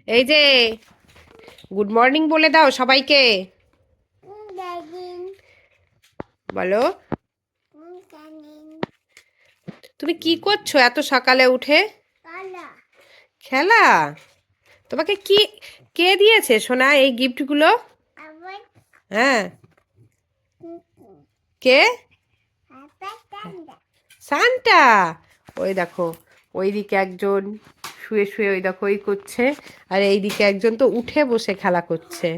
এই যে good morning বলে দাও সবাইকে। বলো। তুমি কি করছো এত সকালে উঠে? খেলা? তোমাকে কি কে দিয়েছে সোনা এই গিফটগুলো? হ্যাঁ, কে? সান্টা। ওই দেখো, ওইদিকে একজন শুয়ে শুয়ে ওই দেখো ওই করছে, আর এইদিকে একজন তো উঠে বসে খেলা করছে।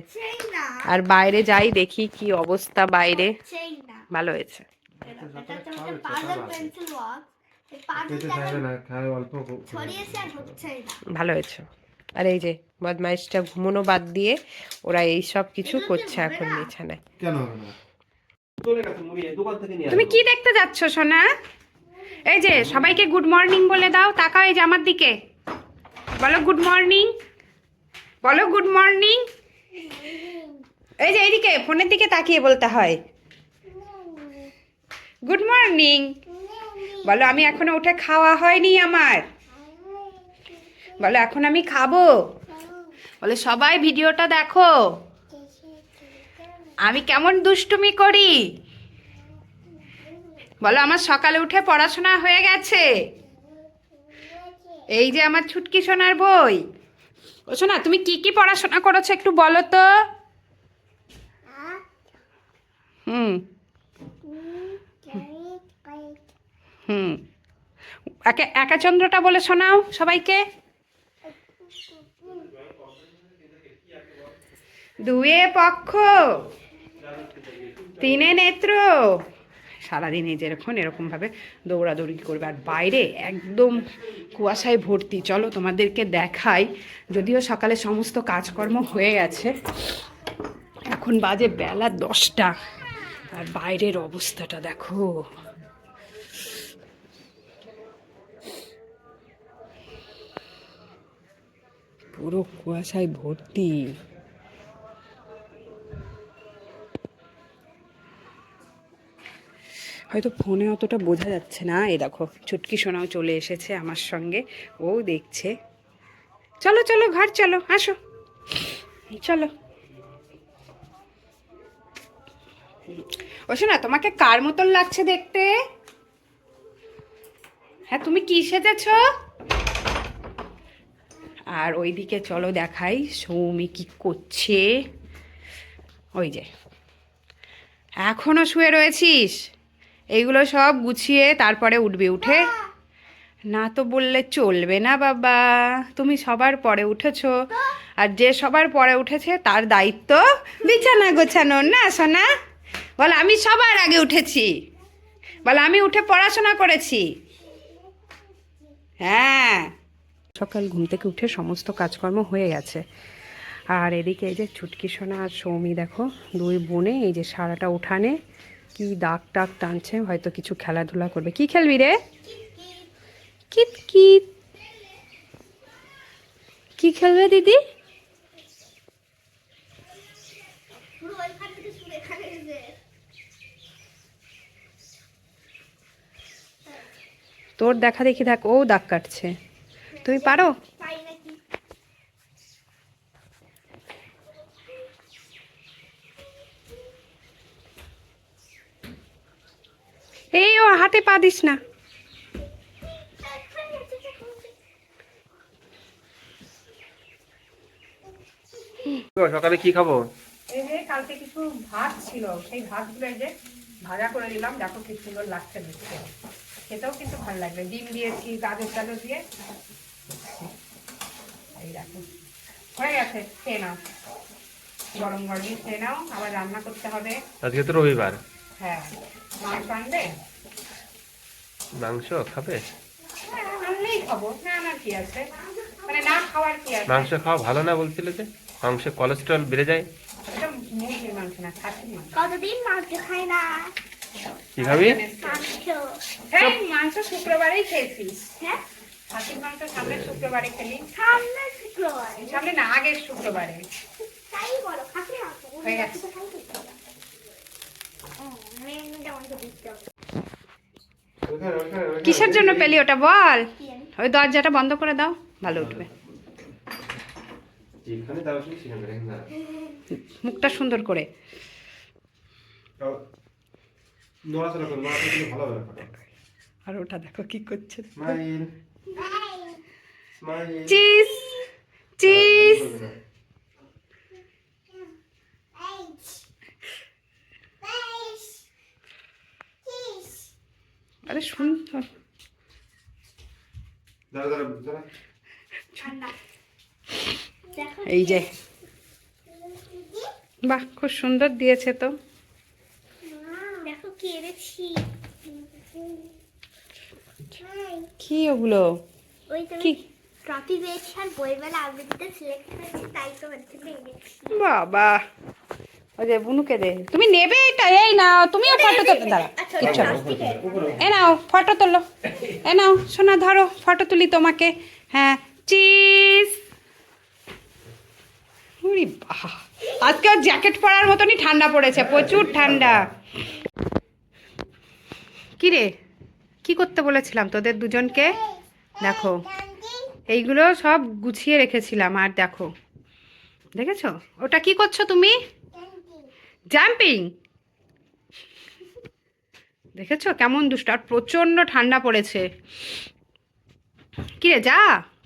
আর বাইরে যাই দেখি কি অবস্থা বাইরে। ভালো হয়েছে। ভালো হয়েছে। আর এই যে বদমাইশটা ঘুমোনো বাদ দিয়ে ওরা এই সব কিছু করছে এখন বিছানায়। কেন হবে না? তুমি কি দেখতে যাচ্ছ সোনা? এই যে সবাইকে গুড মর্নিং বলে দাও, তাকাও এই যে আমার দিকে। বলো গুড মর্নিং, বলো গুড মর্নিং। এই যে এইদিকে ফোনের দিকে তাকিয়ে বলতে হয় গুড মর্নিং। বলো আমি এখনো উঠে খাওয়া হয়নি আমার। বলো এখন আমি খাবো। বলে সবাই ভিডিওটা দেখো আমি কেমন দুষ্টুমি করি। বলো আমার সকালে উঠে পড়াশোনা হয়ে গেছে। এই যে আমার ছুটকি সোনার বই। ও সোনা তুমি কি কি পড়াশোনা করেছো একটু বলো তো। হুম হুম একা চন্দ্রটা বলে শোনাও সবাইকে। দুয়ে পক্ষ, তিনে নেত্র। সারাদিন এই যেরকম এরকমভাবে দৌড়াদৌড়ি করবে, আর বাইরে একদম কুয়াশায় ভর্তি। চলো তোমাদেরকে দেখাই। যদিও সকালে সমস্ত কাজকর্ম হয়ে গেছে, এখন বাজে বেলা 10টা, আর বাইরের অবস্থাটা দেখো। পুরো কুয়াশায় ভর্তি। হয়তো ফোনে অতটা বোঝা যাচ্ছে না। এই দেখো ছুটকি সোনাও চলে এসেছে আমার সঙ্গে, ও দেখছে। চলো চলো ঘর চলো, আসো চলো। ও শোনা তোমাকে কার মতন লাগছে দেখতে? হ্যাঁ তুমি কি সেজেছ? আর ওইদিকে চলো দেখাই সৌমি কি করছে। ওই যে এখনো শুয়ে রয়েছিস? এইগুলো সব গুছিয়ে তারপরে উঠবি। উঠে না তো বললে চলবে না বাবা। তুমি সবার পরে উঠেছো, আর যে সবার পরে উঠেছে তার দায়িত্ব বিছানা গোছানোর, না সোনা? বল আমি সবার আগে উঠেছি। বল আমি উঠে পড়াশোনা করেছি। হ্যাঁ, সকাল ঘুম থেকে উঠে সমস্ত কাজকর্ম হয়ে গেছে। আর এদিকে এই যে ছুটকি সোনা আর সৌমি দেখো দুই বোনে এই যে সারাটা উঠানে কি দাগ টাগ টানছে, হয়তো কিছু খেলাধুলা করবে। কি খেলবি রে? কিত কিত। কি খেলবে দিদি? তোর দেখা দেখি দেখ ও দাগ কাটছে, তুমি পারো? এই ও হাতে পা দিস না। সকালে কি খাবো? এই যে কালকে কিছু ভাত ছিল, সেই ভাতগুলো এই যে ভাজা করে দিলাম। দেখো কি সুন্দর লাগছে দেখতে, খেতেও কিন্তু ভালো লাগবে। ডিম দিয়েছি, গাজর টাজর দিয়ে। এই দেখো হয়ে গেছে, খেয়ে নাও। গরম গরমই খেয়ে নাও, আবার রান্না করতে হবে। আজকে তো রবিবার। হ্যাঁ, মাংস আনবে? মাংস খাবে? হ্যাঁ আনলেই খাবো, না আনার কি আছে, মানে না খাওয়ার কি আছে। মাংস খাওয়া ভালো না বলছিল যে, মাংসে কোলেস্টেরল বেড়ে যায়। এটা মুরগির মাংস না, খাসির মাংস। কতদিন মাংস খাই না। কি খাবি? মাংস। এই মাংস শুক্রবারেই খেয়েছিস। হ্যাঁ, খাসির মাংস সামনের শুক্রবারে খেলি। সামনের শুক্রবার। সামনে না, আগের শুক্রবারে। তাই বলো, খাসির মাংস। হয়ে গেছে। কিসের জন্য পেলি ওটা বল? ওই দরজাটা বন্ধ করে দাও, ভালো উঠবে। যেখানে দাঁড়াচ্ছি সেখানে রেখে দাঁড়া। মুখটা সুন্দর করে। নড়াচড়া করো, নড়াচড়া করলে ভালো হবে না। আর ওটা দেখো কি করছে। Smile smile. Cheese cheese. আরে সুন্দর। দাঁড়া দাঁড়া দাঁড়া। ঠান্ডা দেখো এই যে বাহ, খুব সুন্দর দিয়েছে তো। দেখো কি এনেছি। কি ওগুলো? ওই তো কি? ট্রফি পেয়েছি আর বইমেলা আবৃত্তিতে সিলেক্ট হয়েছে, তাই তো ওর থেকে এনেছি। বাবা, ওই যে বুনুকে দে। তুমি নেবে এটা? এই নাও, তুমিও ফটো তুলতে দাঁড়া। আচ্ছা কিচ্ছু না। প্লাস্টিকের। এ নাও ফটো তোলো। এ নাও সোনা, ধরো ফটো তুলি তোমাকে। হ্যাঁ, চিজ। উরি বাহ, আজকে ওর জ্যাকেট পরার মতনই ঠান্ডা পড়েছে, প্রচুর ঠান্ডা। কি রে, কি করতে বলেছিলাম তোদের দুজনকে? দেখো, এইগুলো সব গুছিয়ে রেখেছিলাম। আর দেখো, দেখেছো ওটা কি করছো তুমি? জাম্পিং। দেখেছো কেমন দুষ্ট। আর প্রচণ্ড ঠান্ডা পড়েছে। কিরে যা,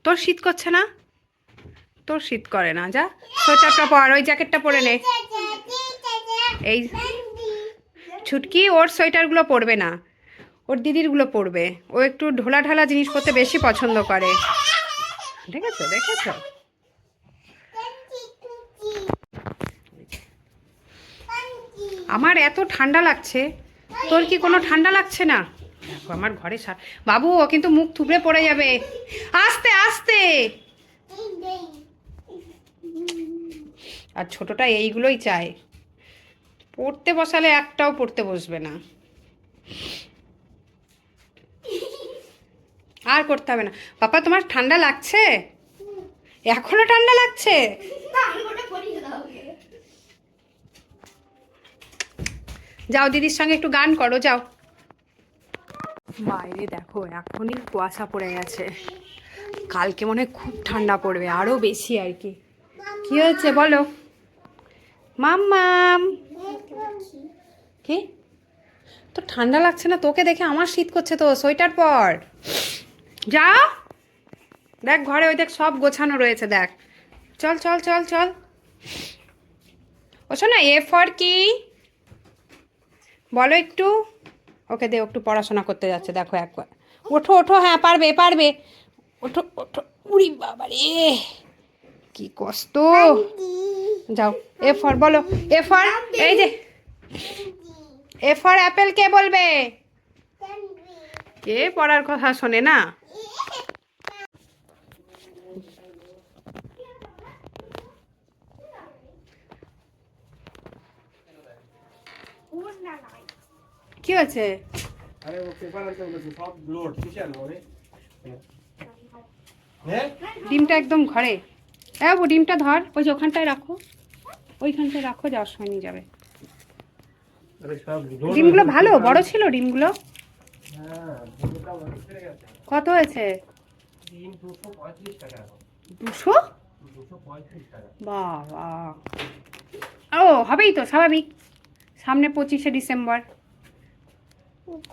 তোর শীত করছে না? তোর শীত করে না, যা সোয়েটারটা পর, ওই জ্যাকেটটা পরে নে। এই ছুটকি ওর সোয়েটারগুলো পরবে না, ওর দিদিরগুলো পরবে। ও একটু ঢোলা ঢালা জিনিস পরতে বেশি পছন্দ করে। দেখেছো দেখেছো? আমার এত ঠান্ডা লাগছে, তোর কি কোনো ঠান্ডা লাগছে না? দেখো আমার ঘরে বাবু, ও কিন্তু মুখ থুবড়ে পড়ে যাবে। আস্তে আস্তে। আর ছোটটা এইগুলোই চায়, পড়তে বসালে একটাও পড়তে বসবে না। আর করতে হবে না। পাপা তোমার ঠান্ডা লাগছে? এখনো ঠান্ডা লাগছে? যাও দিদির সঙ্গে একটু গান করো, যাও। বাইরে দেখো এখনই কুয়াশা পড়ে গেছে, কালকে মনে হয় খুব ঠান্ডা পড়বে, আরো বেশি আর কি। কি হয়েছে বলো মাম্মাম? কি তো ঠান্ডা লাগছে না? তোকে দেখে আমার শীত করছে তো, সোয়েটার পর। যাও, দেখ ঘরে ওই দেখ সব গোছানো রয়েছে, দেখ। চল চল চল চল। ও শোনা, এ ফর কি বলো একটু? ওকে দে, একটু পড়াশোনা করতে যাচ্ছে দেখো একবার। ওঠো ওঠো, হ্যাঁ পারবে পারবে, ওঠো ওঠো। উড়ি বাবা রে, কি কষ্ট। যাও, এ ফর বলো। এ ফর, এই যে এ ফর অ্যাপেল কে বলবে? কে পড়ার কথা শোনে না? কি হয়েছে? আরে ও পেপার আনতে বলেছে, সব লোড কিসে আনবো রে? হ্যাঁ ডিমটা একদম ঘরে। হ্যাঁ ও ডিমটা ধর, ওই যে ওখানটায় রাখো, ওইখানটায় রাখো, যাওয়ার সময় নিয়ে যাবে। আরে সব লোড। ডিমগুলো ভালো বড় ছিল ডিমগুলো। হ্যাঁ, ডিমটা ভালো ছেড়ে গেছে। কত হয়েছে? ডিম 235 টাকা। 200? 235 টাকা। বাবা, ও হবেই তো, স্বাভাবিক। সামনে 25শে ডিসেম্বর।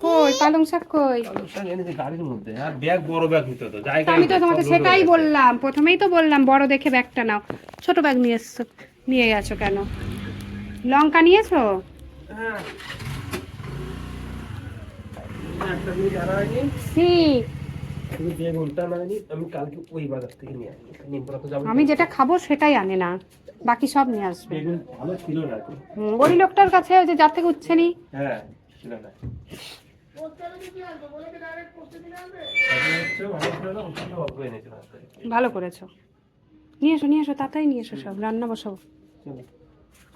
কই পালং শাক কই? সব এনেছে গাড়ির মধ্যে। আর ব্যাগ, বড় ব্যাগ নিতে হতো, জায়গা আমি তো নেই, তোমাকে সব লোড সেটাই হয়ে গেছে। বললাম, প্রথমেই তো বললাম বড় দেখে ব্যাগটা নাও। ছোট ব্যাগ নিয়ে এসছো, নিয়ে গেছো কেন? লঙ্কা নিয়েছো? হ্যাঁ, একটা জিনিস আনা হয়নি, কি? শুধু বেগুনটা আনা হয়নি। আমি কালকে ওই বাজার থেকে নিয়ে আসবো, নিমপুরা তো যাবো। আমি যেটা খাবো সেটাই আনে না, বাকি সব নিয়ে আসবে। বেগুন ভালো ছিল না। ওই লোকটার কাছে, ওই যে যার থেকে উঠছে নি। হ্যাঁ ছিল না। ভালো করেছো, নিয়ে এসো তাড়াতাড়ি নিয়ে এসো, সব রান্না বসাবো।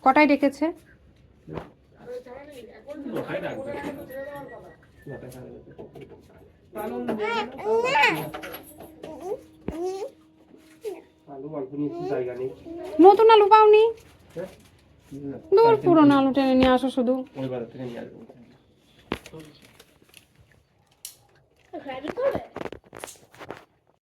কটায় ডেকেছে? নতুন আলু পাওনি? দূর, পুরোনো আলু টেনে নিয়ে আসো শুধু। ওই বাজার থেকে নিয়ে আসবো। রাডি করবে?